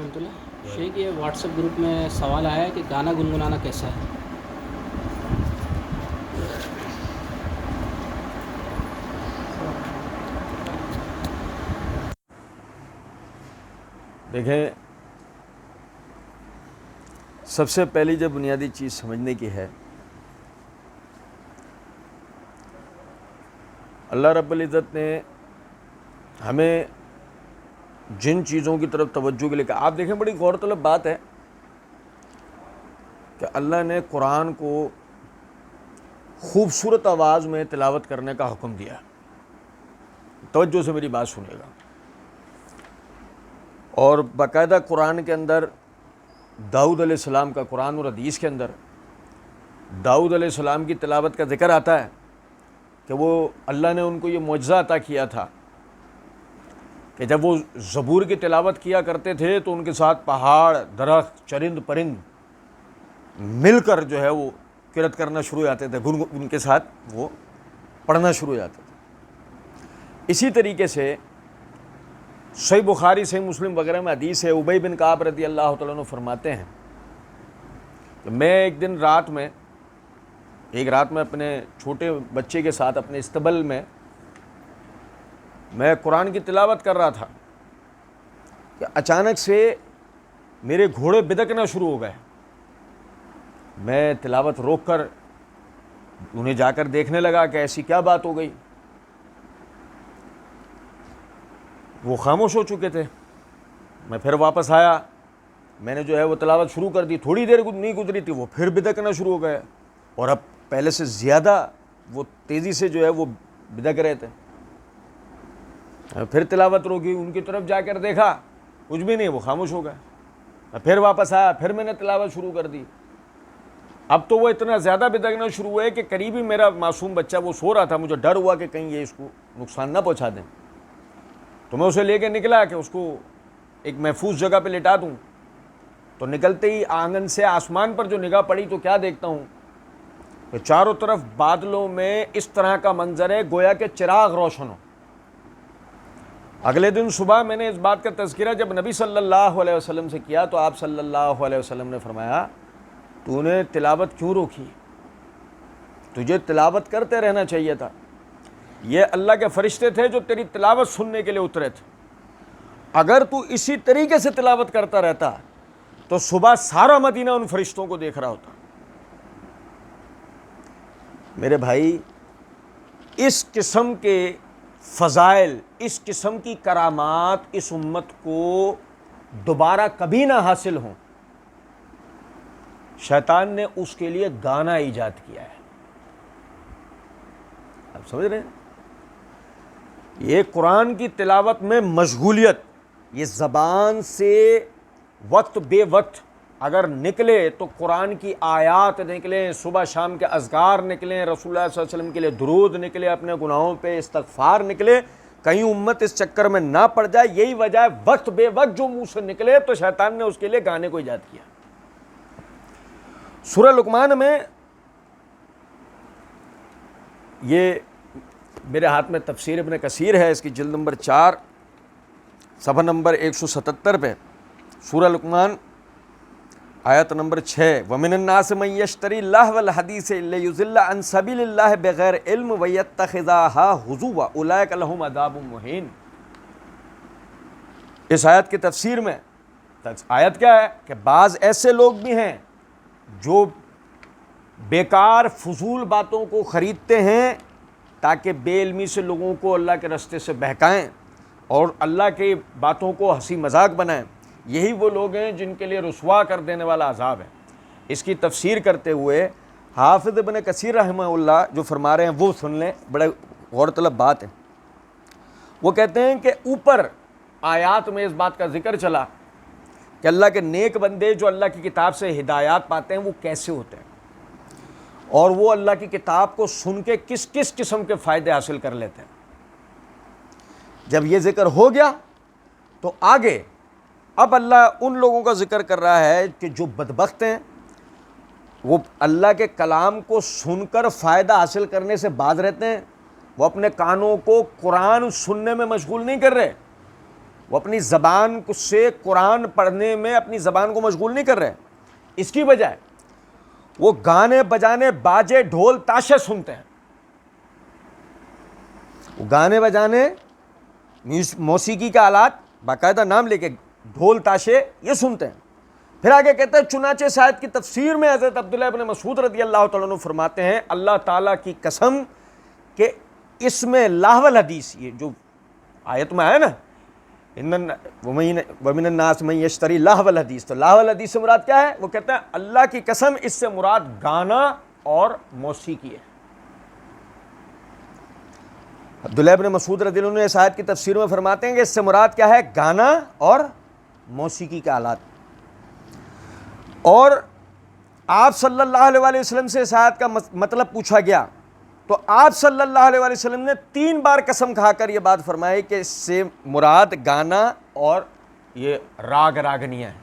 ورحمۃ اللہ شیخ، یہ what's app group میں سوال آیا ہے کہ گانا گنگنانا کیسا ہے؟ دیکھیں، سب سے پہلی جو بنیادی چیز سمجھنے کی ہے، اللہ رب العزت نے ہمیں جن چیزوں کی طرف توجہ کے لیے کہا، آپ دیکھیں بڑی غور طلب بات ہے کہ اللہ نے قرآن کو خوبصورت آواز میں تلاوت کرنے کا حکم دیا۔ توجہ سے میری بات سنیے گا۔ اور باقاعدہ قرآن کے اندر داؤد علیہ السلام کا، قرآن اور حدیث کے اندر داؤد علیہ السلام کی تلاوت کا ذکر آتا ہے کہ وہ اللہ نے ان کو یہ معجزہ عطا کیا تھا کہ جب وہ زبور کی تلاوت کیا کرتے تھے تو ان کے ساتھ پہاڑ، درخت، چرند پرند مل کر جو ہے وہ قرأت کرنا شروع ہو جاتے تھے، ان کے ساتھ وہ پڑھنا شروع ہو جاتے تھے۔ اسی طریقے سے صحیح بخاری، صحیح مسلم وغیرہ میں حدیث ہے، ابی بن کعب رضی اللہ تعالیٰ عنہ فرماتے ہیں کہ میں ایک رات میں اپنے چھوٹے بچے کے ساتھ اپنے استبل میں قرآن کی تلاوت کر رہا تھا کہ اچانک سے میرے گھوڑے بدکنا شروع ہو گئے۔ میں تلاوت روک کر انہیں جا کر دیکھنے لگا کہ ایسی کیا بات ہو گئی۔ وہ خاموش ہو چکے تھے۔ میں پھر واپس آیا، میں نے جو ہے وہ تلاوت شروع کر دی، تھوڑی دیر نہیں گزری تھی وہ پھر بدکنا شروع ہو گئے، اور اب پہلے سے زیادہ وہ تیزی سے جو ہے وہ بدک رہے تھے۔ پھر تلاوت روکی، ان کی طرف جا کر دیکھا، کچھ بھی نہیں، وہ خاموش ہو گئے۔ پھر واپس آیا، پھر میں نے تلاوت شروع کر دی۔ اب تو وہ اتنا زیادہ بدکنا شروع ہوئے کہ قریبی میرا معصوم بچہ وہ سو رہا تھا، مجھے ڈر ہوا کہ کہیں یہ اس کو نقصان نہ پہنچا دیں، تو میں اسے لے کے نکلا کہ اس کو ایک محفوظ جگہ پہ لٹا دوں۔ تو نکلتے ہی آنگن سے آسمان پر جو نگاہ پڑی تو کیا دیکھتا ہوں کہ چاروں طرف بادلوں میں اس طرح کا منظر ہے گویا کہ چراغ روشن ہو۔ اگلے دن صبح میں نے اس بات کا تذکرہ جب نبی صلی اللہ علیہ وسلم سے کیا تو آپ صلی اللہ علیہ وسلم نے فرمایا، تو نے تلاوت کیوں روکی؟ تجھے تلاوت کرتے رہنا چاہیے تھا۔ یہ اللہ کے فرشتے تھے جو تیری تلاوت سننے کے لیے اترے تھے۔ اگر تو اسی طریقے سے تلاوت کرتا رہتا تو صبح سارا مدینہ ان فرشتوں کو دیکھ رہا ہوتا۔ میرے بھائی، اس قسم کے فضائل، اس قسم کی کرامات اس امت کو دوبارہ کبھی نہ حاصل ہوں، شیطان نے اس کے لیے گانا ایجاد کیا ہے۔ آپ سمجھ رہے ہیں؟ یہ قرآن کی تلاوت میں مشغولیت، یہ زبان سے وقت بے وقت اگر نکلے تو قرآن کی آیات نکلیں، صبح شام کے اذکار نکلیں، رسول اللہ صلی اللہ علیہ وسلم کے لیے درود نکلے، اپنے گناہوں پہ استغفار نکلے، کہیں امت اس چکر میں نہ پڑ جائے، یہی وجہ ہے وقت بے وقت جو منہ سے نکلے تو شیطان نے اس کے لیے گانے کو ایجاد کیا۔ سورہ لقمان میں یہ میرے ہاتھ میں تفسیر ابن کثیر ہے، اس کی جلد نمبر 4 صفحہ نمبر 177 پہ سورہ لقمان آیت نمبر 6، وَمِنَ النَّاسِ مَن يَشْتَرِي اللَّهْوَ الْحَدِيثِ لِيُضِلَّ عَن سَبِيلِ اللَّهِ بِغَيْرِ عِلْمٍ وَيَتَّخِذَهَا هُزُوًا أُولَٰئِكَ لَهُمْ عَذَابٌ مُّهِينٌ۔ اس آیت کی تفسیر میں آیت کیا ہے کہ بعض ایسے لوگ بھی ہیں جو بیکار فضول باتوں کو خریدتے ہیں تاکہ بے علمی سے لوگوں کو اللہ کے راستے سے بہکائیں اور اللہ کی باتوں کو ہنسی مذاق بنائیں۔ یہی وہ لوگ ہیں جن کے لیے رسوا کر دینے والا عذاب ہے۔ اس کی تفسیر کرتے ہوئے حافظ ابن کثیر رحمہ اللہ جو فرما رہے ہیں وہ سن لیں، بڑے غور طلب بات ہے۔ وہ کہتے ہیں کہ اوپر آیات میں اس بات کا ذکر چلا کہ اللہ کے نیک بندے جو اللہ کی کتاب سے ہدایات پاتے ہیں وہ کیسے ہوتے ہیں، اور وہ اللہ کی کتاب کو سن کے کس کس قسم کے فائدے حاصل کر لیتے ہیں۔ جب یہ ذکر ہو گیا تو آگے اب اللہ ان لوگوں کا ذکر کر رہا ہے کہ جو بدبخت ہیں، وہ اللہ کے کلام کو سن کر فائدہ حاصل کرنے سے باز رہتے ہیں، وہ اپنے کانوں کو قرآن سننے میں مشغول نہیں کر رہے، وہ اپنی زبان سے قرآن پڑھنے میں اپنی زبان کو مشغول نہیں کر رہے، اس کی بجائے وہ گانے بجانے، باجے، ڈھول، تاشے سنتے ہیں. وہ گانے بجانے، موسیقی کا آلات، باقاعدہ نام لے کے ڈھول تاشے یہ سنتے ہیں. پھر آگے کہتے ہیں چنانچہ اس آیت کی تفسیر میں حضرت عبداللہ ابن مسعود رضی اللہ تعالیٰ عنہ فرماتے ہیں اللہ تعالیٰ کی قسم کہ اس میں لہو الحدیث، یہ جو آیت میں آیا نا وَمِنَ النَّاسِ مَن يَشْتَرِي لَهْوَ الْحَدِيث، تو لہو الحدیث سے مراد کیا ہے؟ وہ کہتا ہے اللہ کی قسم اس سے مراد گانا اور موسیقی ہے. عبداللہ ابن مسعود رضی اللہ عنہ اس آیت کی تفسیر میں فرماتے ہیں کہ اس سے مراد کیا ہے؟ گانا اور موسیقی کے آلات. اور آپ صلی اللہ علیہ وسلم سے اس آیت کا مطلب پوچھا گیا تو آپ صلی اللہ علیہ وسلم نے 3 بار قسم کھا کر یہ بات فرمائی کہ اس سے مراد گانا اور یہ راگ راگنیاں ہیں.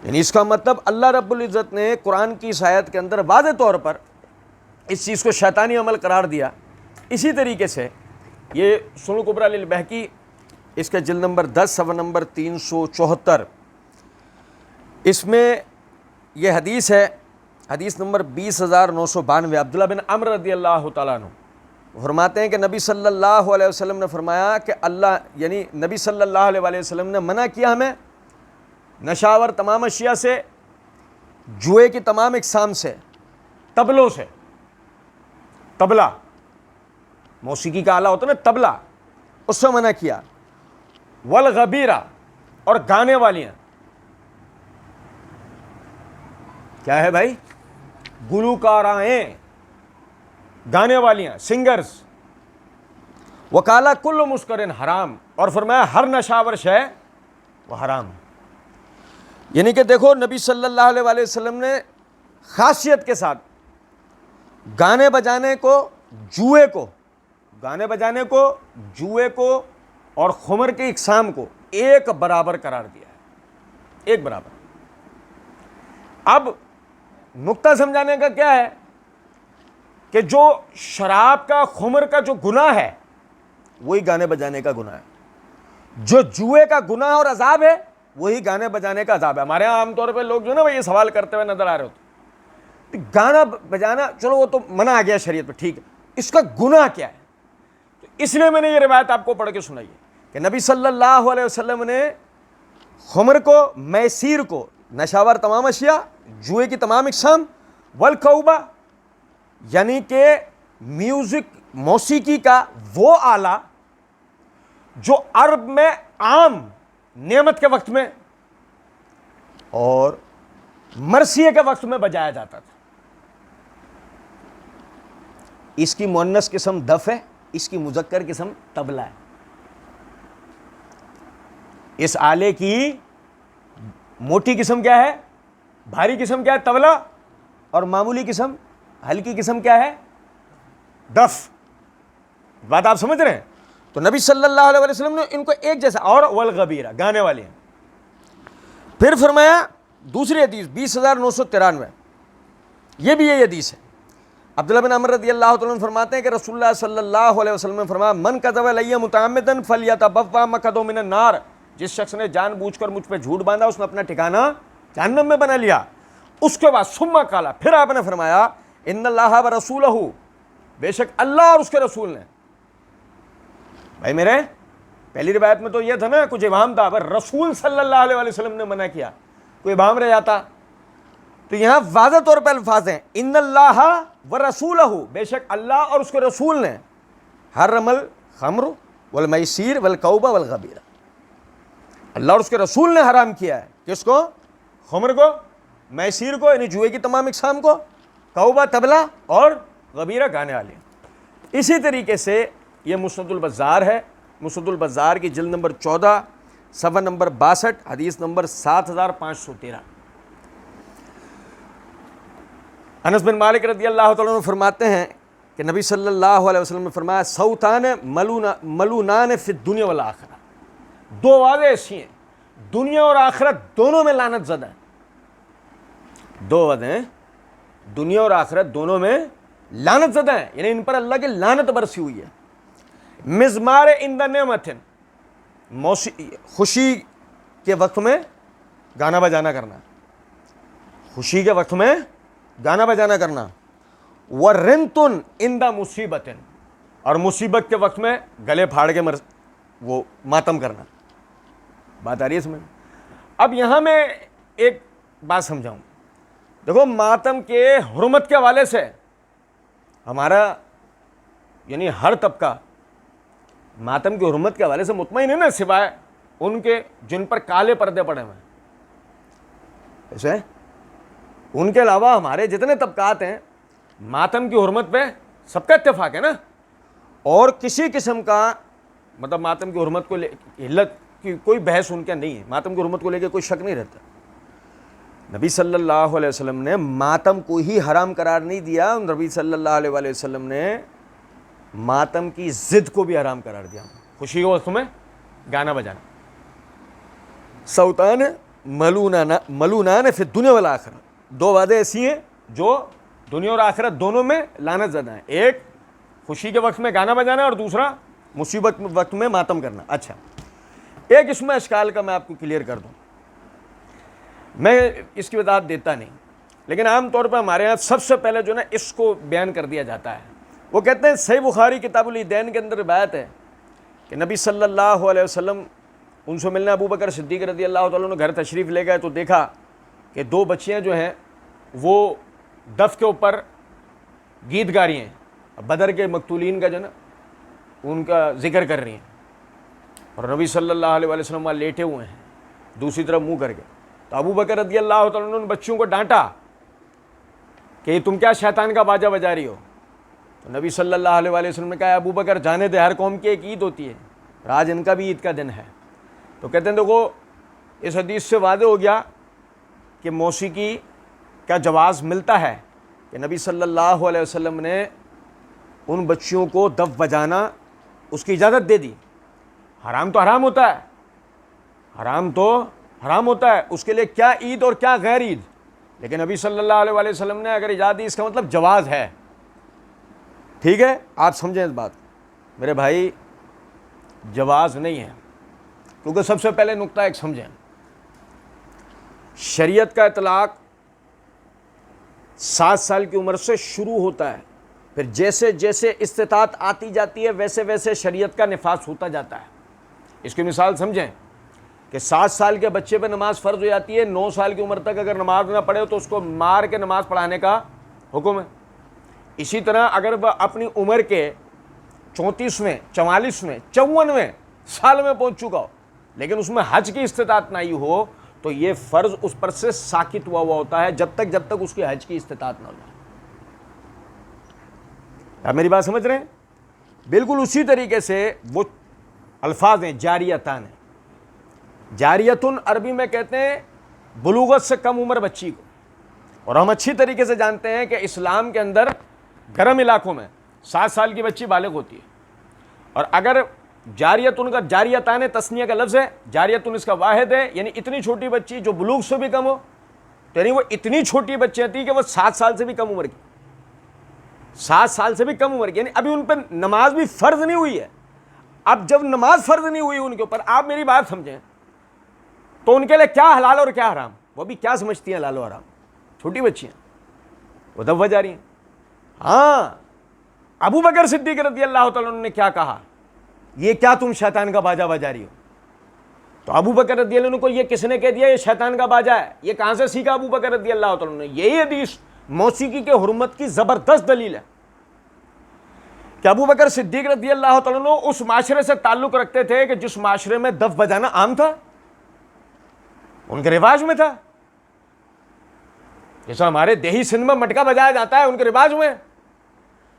یعنی اس کا مطلب اللہ رب العزت نے قرآن کی اس آیت کے اندر واضح طور پر اس چیز کو شیطانی عمل قرار دیا. اسی طریقے سے یہ سنن کبریٰ للبہقی اس کے جلد نمبر 10 صفحہ نمبر 374 اس میں یہ حدیث ہے، حدیث نمبر 20,992. عبداللہ بن عمرو رضی اللہ تعالیٰ عنہ فرماتے ہیں کہ نبی صلی اللہ علیہ وسلم نے فرمایا کہ یعنی نبی صلی اللہ علیہ وسلم نے منع کیا ہمیں نشاور تمام اشیاء سے، جوئے کی تمام اقسام سے، طبلوں سے، طبلہ موسیقی کا آلہ ہوتا ہے نا طبلہ، اس سے منع کیا، والغبیرہ اور گانے والیاں. کیا ہے بھائی؟ گلوکارائیں، گانے والیاں، سنگرز. وقالا کل مسکرن حرام، اور فرمایا ہر نشاور شے وہ حرام. یعنی کہ دیکھو نبی صلی اللہ علیہ وسلم نے خاصیت کے ساتھ گانے بجانے کو، جوئے کو، گانے بجانے کو، جوئے کو اور خمر کی اقسام کو ایک برابر قرار دیا ہے، ایک برابر. اب نقطہ سمجھانے کا کیا ہے کہ جو شراب کا، خمر کا جو گناہ ہے وہی گانے بجانے کا گناہ ہے، جو جوئے کا گناہ اور عذاب ہے وہی گانے بجانے کا عذاب ہے. ہمارے یہاں عام طور پہ لوگ جو ہے نا یہ سوال کرتے ہوئے نظر آ رہے ہوتے، گانا بجانا چلو وہ تو منع آ گیا شریعت پہ، ٹھیک ہے، اس کا گناہ کیا ہے؟ تو اس لیے میں نے یہ روایت آپ کو پڑھ کے سنائی ہے کہ نبی صلی اللہ علیہ وسلم نے خمر کو، میسیر کو، نشاور تمام اشیاء، جوئے کی تمام اقسام، والکوبہ یعنی کہ میوزک، موسیقی کا وہ آلہ جو عرب میں عام نعمت کے وقت میں اور مرثیے کے وقت میں بجایا جاتا تھا. اس کی مؤنث قسم دف ہے، اس کی مذکر قسم طبلہ ہے. اس آلے کی موٹی قسم کیا ہے، بھاری قسم کیا ہے، طبلہ، اور معمولی قسم، ہلکی قسم کیا ہے، دف. بات آپ سمجھ رہے ہیں؟ تو نبی صلی اللہ علیہ وسلم نے ان کو ایک جیسا، اور والغبیرہ گانے والے ہیں. پھر فرمایا دوسری حدیث 20,993، یہ بھی یہی حدیث ہے. عبداللہ بن عمرو رضی اللہ تعالیٰ عنہ فرماتے ہیں کہ رسول اللہ صلی اللہ علیہ وسلم نے فرمایا من کذب علی متعمدا فلیتبوأ مقعدہ من النار، جس شخص نے جان بوجھ کر مجھ پہ جھوٹ باندھا اس نے اپنا ٹھکانہ جہنم میں بنا لیا. اس کے بعد ثم قال، پھر آپ نے فرمایا ان اللہ ورسولہ، بے شک اللہ اور اس کے رسول نے. بھائی میرے پہلی روایت میں تو یہ تھا نا کچھ ابہام تھا، پر رسول صلی اللہ علیہ وسلم نے منع کیا، کوئی ابہام رہ جاتا. تو یہاں واضح طور پہ الفاظ ہیں ان اللہ ورسولہ، بے شک اللہ اور اس کے رسول نے حرم الخمر والمیسیر والکوبہ والغبیرہ، اللہ اور اس کے رسول نے حرام کیا ہے. کس کو؟ خمر کو، میسیر کو یعنی جوئے کی تمام اقسام کو، کوبہ طبلہ، اور غبیرہ گانے والے. اسی طریقے سے یہ مسند البزار ہے، مسند البزار کی جلد نمبر 14 صفحہ نمبر 62 حدیث نمبر 7513. انس بن مالک رضی اللہ تعالیٰ عنہ فرماتے ہیں کہ نبی صلی اللہ علیہ وسلم نے فرمایا صوتان ملونان فی الدنیا والآخرہ، 2 آوازیں ایسی ہیں دنیا اور آخرت دونوں میں لعنت زدہ ہیں. 2 آوازیں دنیا اور آخرت دونوں میں لعنت زدہ ہیں، یعنی ان پر اللہ کی لعنت برسی ہوئی ہے. مزمار عند نعمت، خوشی کے وقت میں گانا بجانا کرنا، خوشی کے وقت میں گانا بجانا کرنا، وَرِنْتُن عِنْدَ مُصِیبَتٍ، اور مصیبت کے وقت میں گلے پھاڑ کے وہ ماتم کرنا۔ بات آ رہی ہے سمجھ؟ اب یہاں میں ایک بات سمجھاؤں، دیکھو ماتم کے حرمت کے حوالے سے ہمارا یعنی ہر طبقہ ماتم کی حرمت کے حوالے سے مطمئن ہے نا، سوائے ان کے جن پر کالے پردے پڑے ہوئے ہیں، ایسے ان کے علاوہ ہمارے جتنے طبقات ہیں ماتم کی حرمت پہ سب کا اتفاق ہے نا، اور کسی قسم کا مطلب ماتم کی حرمت کو علت کی کوئی بحث ان کے نہیں ہے، ماتم کی حرمت کو لے کے کوئی شک نہیں رہتا۔ نبی صلی اللہ علیہ وسلم نے ماتم کو ہی حرام قرار نہیں دیا، نبی صلی اللہ علیہ وسلم نے ماتم کی ضد کو بھی حرام قرار دیا، خوشی کے وقت میں گانا بجانا۔ صوتان ملونان فی الدنیا والآخرہ، دو وعدے ایسی ہیں جو دنیا اور آخرت دونوں میں لعنت زدہ ہیں، ایک خوشی کے وقت میں گانا بجانا اور دوسرا مصیبت وقت میں ماتم کرنا۔ اچھا، ایک اس میں اشکال کا میں آپ کو کلیئر کر دوں، میں اس کی وضاحت دیتا نہیں، لیکن عام طور پر ہمارے یہاں سب سے پہلے جو نا اس کو بیان کر دیا جاتا ہے۔ وہ کہتے ہیں صحیح بخاری کتاب العیدین کے اندر روایت ہے کہ نبی صلی اللہ علیہ وسلم ان سے ملنے ابو بکر صدیق رضی اللہ تعالیٰ عنہ گھر تشریف لے گئے تو دیکھا کہ دو بچیاں جو ہیں وہ دف کے اوپر گیت گا رہی ہیں، بدر کے مقتولین کا جو نا ان کا ذکر کر رہی ہیں، اور نبی صلی اللہ علیہ وسلم وہاں لیٹے ہوئے ہیں دوسری طرف منہ کر کے۔ تو ابو بکر رضی اللہ تعالیٰ عنہ ان بچیوں کو ڈانٹا کہ تم کیا شیطان کا باجا بجا رہی ہو؟ تو نبی صلی اللہ علیہ وسلم نے کہا ابو بکر جانے دے، ہر قوم کی ایک عید ہوتی ہے، آج ان کا بھی عید کا دن ہے۔ تو کہتے ہیں دیکھو اس حدیث سے واضح ہو گیا کہ موسیقی کا جواز ملتا ہے، کہ نبی صلی اللہ علیہ وسلم نے ان بچیوں کو دف بجانا اس کی اجازت دے دی۔ حرام تو حرام ہوتا ہے، حرام تو حرام ہوتا ہے، اس کے لیے کیا عید اور کیا غیر عید، لیکن نبی صلی اللہ علیہ وسلم نے اگر اجازت دی اس کا مطلب جواز ہے۔ ٹھیک ہے، آپ سمجھیں اس بات میرے بھائی، جواز نہیں ہے، کیونکہ سب سے پہلے نقطہ ایک سمجھیں، شریعت کا اطلاق 7 سال کی عمر سے شروع ہوتا ہے، پھر جیسے جیسے استطاعت آتی جاتی ہے ویسے ویسے شریعت کا نفاذ ہوتا جاتا ہے۔ اس کی مثال سمجھیں کہ 7 سال کے بچے پہ نماز فرض ہو جاتی ہے، 9 سال کی عمر تک اگر نماز نہ پڑھے تو اس کو مار کے نماز پڑھانے کا حکم ہے۔ اسی طرح اگر وہ اپنی عمر کے 34ویں 44ویں 54ویں سال میں پہنچ چکا ہو لیکن اس میں حج کی استطاعت نہ ہو تو یہ فرض اس پر سے ساقط ہوا ہوتا ہے جب تک اس کی حج کی استطاعت نہ ہو جائے۔ آپ میری بات سمجھ رہے ہیں؟ بالکل اسی طریقے سے وہ الفاظ ہیں جاریتان ہیں، جاریتن عربی میں کہتے ہیں بلوغت سے کم عمر بچی کو، اور ہم اچھی طریقے سے جانتے ہیں کہ اسلام کے اندر گرم علاقوں میں 7 سال کی بچی بالغ ہوتی ہے، اور اگر جاریتن کا جاریتان تسنیہ کا لفظ ہے، جاریتن اس کا واحد ہے، یعنی اتنی چھوٹی بچی جو بلوغ سے بھی کم ہو، یعنی وہ اتنی چھوٹی بچی تھی کہ وہ 7 سال سے بھی کم عمر کی، 7 سال سے بھی کم عمر کی، یعنی ابھی ان پر نماز بھی فرض نہیں ہوئی ہے۔ اب جب نماز فرض نہیں ہوئی ان کے اوپر، آپ میری بات سمجھیں، تو ان کے لیے کیا حلال اور کیا حرام؟ وہ بھی کیا سمجھتی ہیں حلال و حرام؟ چھوٹی بچیاں وہ دف بجا رہی ہیں۔ ہاں، ابو بکر صدیق رضی اللہ تعالیٰ عنہ نے کیا کہا، یہ کیا تم شیطان کا باجا بجا رہی ہو؟ تو ابو بکر رضی اللہ عنہ کو یہ کس نے کہہ دیا یہ شیطان کا باجا ہے؟ یہ کہاں سے سیکھا ابو بکر رضی اللہ تعالیٰ عنہ نے؟ یہی حدیث موسیقی کے حرمت کی زبردست دلیل ہے کہ ابو بکر صدیق رضی اللہ تعالیٰ عنہ اس معاشرے سے تعلق رکھتے تھے کہ جس معاشرے میں دف بجانا عام تھا، ان کے رواج میں تھا، جیسا ہمارے دیہی سندھ میں مٹکا بجایا جاتا ہے ان کے رواج میں،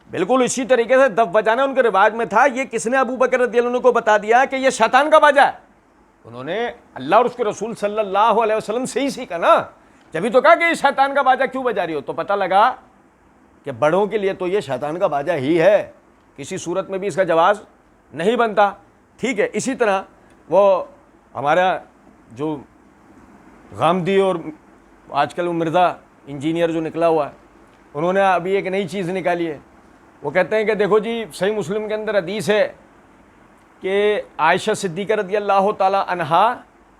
بالکل اسی طریقے سے دف بجانا ان کے رواج میں تھا۔ یہ کس نے ابو بکر رضی اللہ عنہ کو بتا دیا کہ یہ شیطان کا باجا ہے؟ انہوں نے اللہ اور اس کے رسول صلی اللہ علیہ وسلم سے ہی سیکھا نا، جبھی تو کہا کہ یہ شیطان کا باجا کیوں بجا رہی ہو، تو پتہ لگا کہ بڑوں کے لیے تو یہ شیطان کا باجا ہی ہے، کسی صورت میں بھی اس کا جواز نہیں بنتا۔ ٹھیک ہے، اسی طرح وہ ہمارا جو غامدی اور آج کل وہ مرزا انجینئر جو نکلا ہوا ہے، انہوں نے ابھی ایک نئی چیز نکالی ہے، وہ کہتے ہیں کہ دیکھو جی صحیح مسلم کے اندر حدیث ہے کہ عائشہ صدیقہ رضی اللہ تعالی عنہا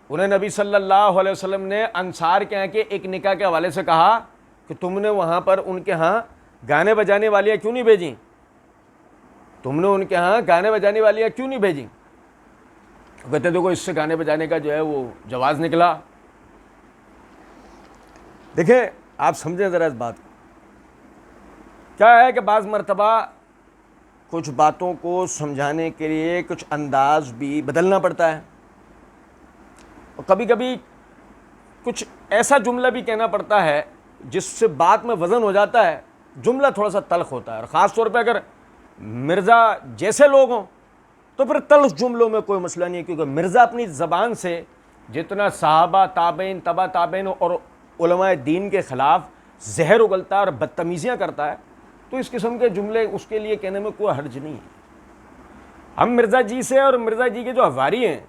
انہیں نبی صلی اللہ علیہ وسلم نے انصار کے یہاں کے ایک نکاح کے حوالے سے کہا کہ تم نے وہاں پر ان کے ہاں گانے بجانے والیاں کیوں نہیں بھیجیں؟ تم نے ان کے ہاں گانے بجانے والیاں کیوں نہیں بھیجیں؟ کہتے دیکھو اس سے گانے بجانے کا جو ہے وہ جواز نکلا۔ دیکھیں آپ سمجھیں ذرا اس بات کو، کیا ہے کہ بعض مرتبہ کچھ باتوں کو سمجھانے کے لیے کچھ انداز بھی بدلنا پڑتا ہے، اور کبھی کبھی کچھ ایسا جملہ بھی کہنا پڑتا ہے جس سے بات میں وزن ہو جاتا ہے، جملہ تھوڑا سا تلخ ہوتا ہے، اور خاص طور پہ اگر مرزا جیسے لوگ ہوں تو پھر تلخ جملوں میں کوئی مسئلہ نہیں ہے، کیونکہ مرزا اپنی زبان سے جتنا صحابہ تابعین تبع تابعین اور علماء دین کے خلاف زہر اگلتا ہے اور بدتمیزیاں کرتا ہے، تو اس قسم کے جملے اس کے لیے کہنے میں کوئی حرج نہیں ہے۔ ہم مرزا جی سے اور مرزا جی کے جو حواری ہیں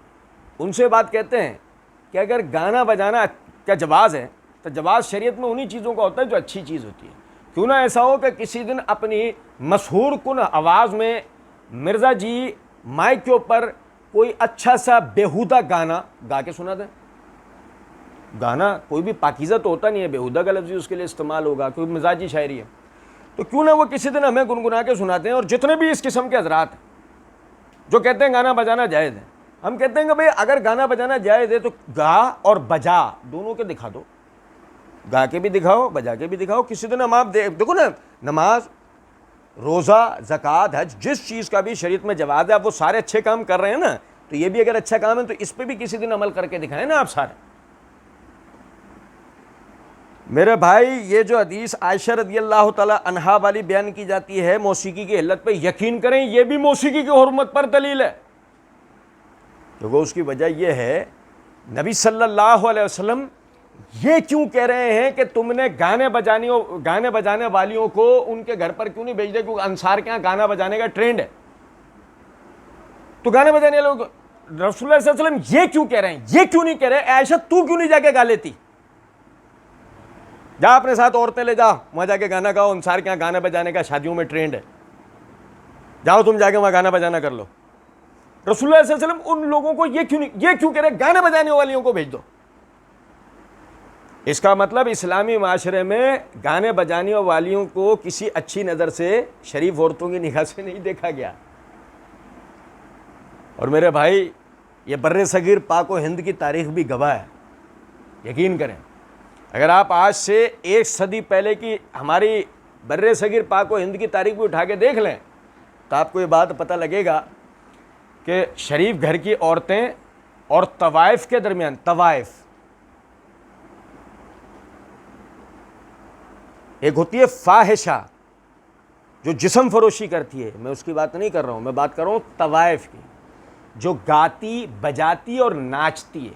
ان سے بات کہتے ہیں کہ اگر گانا بجانا کیا جواز ہے تو جواز شریعت میں انہی چیزوں کا ہوتا ہے جو اچھی چیز ہوتی ہے۔ کیوں نہ ایسا ہو کہ کسی دن اپنی مسحور کن آواز میں مرزا جی مائک کے اوپر کوئی اچھا سا بیہودہ گانا گا کے سنا دیں۔ گانا کوئی بھی پاکیزہ تو ہوتا نہیں ہے، بیہودہ کا لفظ اس کے لیے استعمال ہوگا، کوئی مزاجی شاعری ہے، تو کیوں نہ وہ کسی دن ہمیں گنگنا کے سناتے ہیں۔ اور جتنے بھی اس قسم کے حضرات ہیں جو کہتے ہیں گانا بجانا جائز ہے، ہم کہتے ہیں کہ بھئی اگر گانا بجانا جائز ہے تو گا اور بجا دونوں کے دکھا دو، گا کے بھی دکھاؤ بجا کے بھی دکھاؤ۔ کسی دن ہم آپ دیکھو نا، نماز روزہ زکوٰۃ حج جس چیز کا بھی شریعت میں جواز ہے، آپ وہ سارے اچھے کام کر رہے ہیں نا، تو یہ بھی اگر اچھا کام ہے تو اس پہ بھی کسی دن عمل کر کے دکھائیں نا آپ سارے۔ میرے بھائی یہ جو حدیث عائشہ رضی اللہ تعالی عنہا والی بیان کی جاتی ہے موسیقی کی علت پہ، یقین کریں یہ بھی موسیقی کی حرمت پر دلیل ہے، کیونکہ اس کی وجہ یہ ہے نبی صلی اللہ علیہ وسلم یہ کیوں کہہ رہے ہیں کہ تم نے گانے بجانے والیوں کو ان کے گھر پر کیوں نہیں بھیج دے، کیونکہ انصار کے یہاں گانا بجانے کا ٹرینڈ ہے، تو گانے بجانے والوں کو رسول اللہ صلی اللہ علیہ وسلم یہ کیوں کہہ رہے ہیں؟ یہ کیوں نہیں کہہ رہے عائشہ تو کیوں نہیں جا کے گا لیتی؟ جا اپنے ساتھ عورتیں لے جا، وہاں جا کے گانا گاؤ، انصار کے یہاں گانا بجانے کا شادیوں میں ٹرینڈ ہے، جاؤ تم جا کے وہاں گانا بجانا کر لو۔ رسول اللہ صلی اللہ علیہ وسلم ان لوگوں کو یہ کیوں کہہ رہے گانے بجانے والیوں کو بھیج دو؟ اس کا مطلب اسلامی معاشرے میں گانے بجانے والیوں کو کسی اچھی نظر سے شریف عورتوں کی نگاہ سے نہیں دیکھا گیا۔ اور میرے بھائی یہ بر صغیر پاک و ہند کی تاریخ بھی گواہ ہے، یقین کریں، اگر آپ آج سے ایک صدی پہلے کی ہماری بر صغیر پاک و ہند کی تاریخ بھی اٹھا کے دیکھ لیں تو آپ کو یہ بات پتہ لگے گا کہ شریف گھر کی عورتیں اور طوائف کے درمیان، طوائف ایک ہوتی ہے فاحشہ جو جسم فروشی کرتی ہے، میں اس کی بات نہیں کر رہا ہوں، میں بات کر رہا ہوں طوائف کی جو گاتی بجاتی اور ناچتی ہے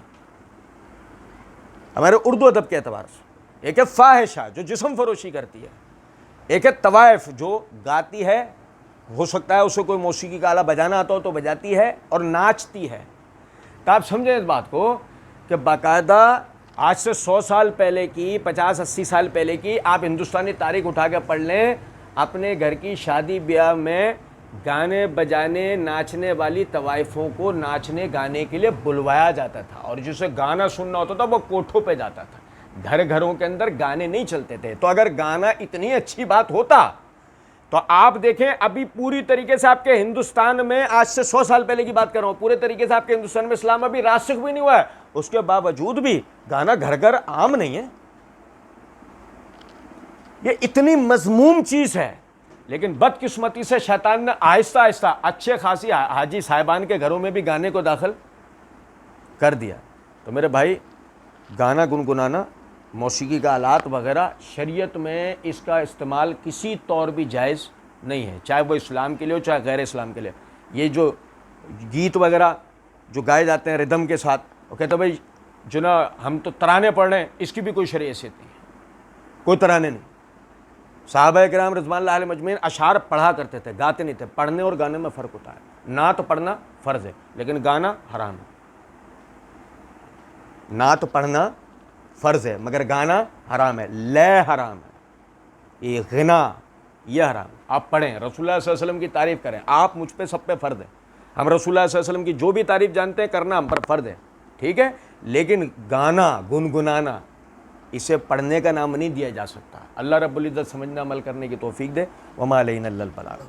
ہمارے اردو ادب کے اعتبار سے۔ ایک ہے فاحشہ جو جسم فروشی کرتی ہے، ایک ہے طوائف جو گاتی ہے، ہو سکتا ہے اسے کوئی موسیقی کا آلہ بجانا آتا ہو تو بجاتی ہے اور ناچتی ہے۔ تو آپ سمجھیں اس بات کو کہ باقاعدہ آج سے 100 سال پہلے کی، 50-80 سال پہلے کی آپ ہندوستانی تاریخ اٹھا کے پڑھ لیں، اپنے گھر کی شادی بیاہ میں گانے بجانے ناچنے والی طوائفوں کو ناچنے گانے کے لیے بلوایا جاتا تھا، اور جسے گانا سننا ہوتا تھا وہ کوٹھوں پہ جاتا تھا، گھروں کے اندر گانے نہیں چلتے تھے۔ تو اگر گانا اتنی اچھی بات ہوتا تو آپ دیکھیں ابھی پوری طریقے سے آپ کے ہندوستان میں، آج سے 100 سال پہلے کی بات کر رہا ہوں، پورے طریقے سے آپ کے ہندوستان میں اسلام ابھی راسخ بھی نہیں ہوا ہے، اس کے باوجود بھی گانا گھر گھر عام نہیں ہے۔ یہ اتنی مذموم چیز ہے، لیکن بدقسمتی سے شیطان نے آہستہ آہستہ اچھے خاصی حاجی صاحبان کے گھروں میں بھی گانے کو داخل کر دیا۔ تو میرے بھائی گانا گنگنانا، موسیقی کا آلات وغیرہ شریعت میں اس کا استعمال کسی طور بھی جائز نہیں ہے، چاہے وہ اسلام کے لیے ہو چاہے غیر اسلام کے لیے۔ یہ جو گیت وغیرہ جو گائے جاتے ہیں ردم کے ساتھ، وہ کہتے ہیں بھائی جو نا ہم تو ترانے پڑھ رہے ہیں، اس کی بھی کوئی شرعی حیثیت نہیں ہے، کوئی ترانے نہیں۔ صحابہ کرام رضوان اللہ علیہم اجمعین اشعار پڑھا کرتے تھے، گاتے نہیں تھے۔ پڑھنے اور گانے میں فرق ہوتا ہے، نعت پڑھنا فرض ہے لیکن گانا حرام ہے، نعت پڑھنا فرض ہے مگر گانا حرام ہے، لے حرام ہے، یہ غنا یہ حرام ہے۔ آپ پڑھیں، رسول اللہ صلی اللہ علیہ وسلم کی تعریف کریں، آپ مجھ پہ سب پہ فرض ہے، ہم رسول اللہ صلی اللہ علیہ وسلم کی جو بھی تعریف جانتے ہیں کرنا ہم پر فرض ہے, ٹھیک ہے, لیکن گانا گنگنانا اسے پڑھنے کا نام نہیں دیا جا سکتا. اللہ رب العزت سمجھنا عمل کرنے کی توفیق دے. وما علینا الا البلاغ.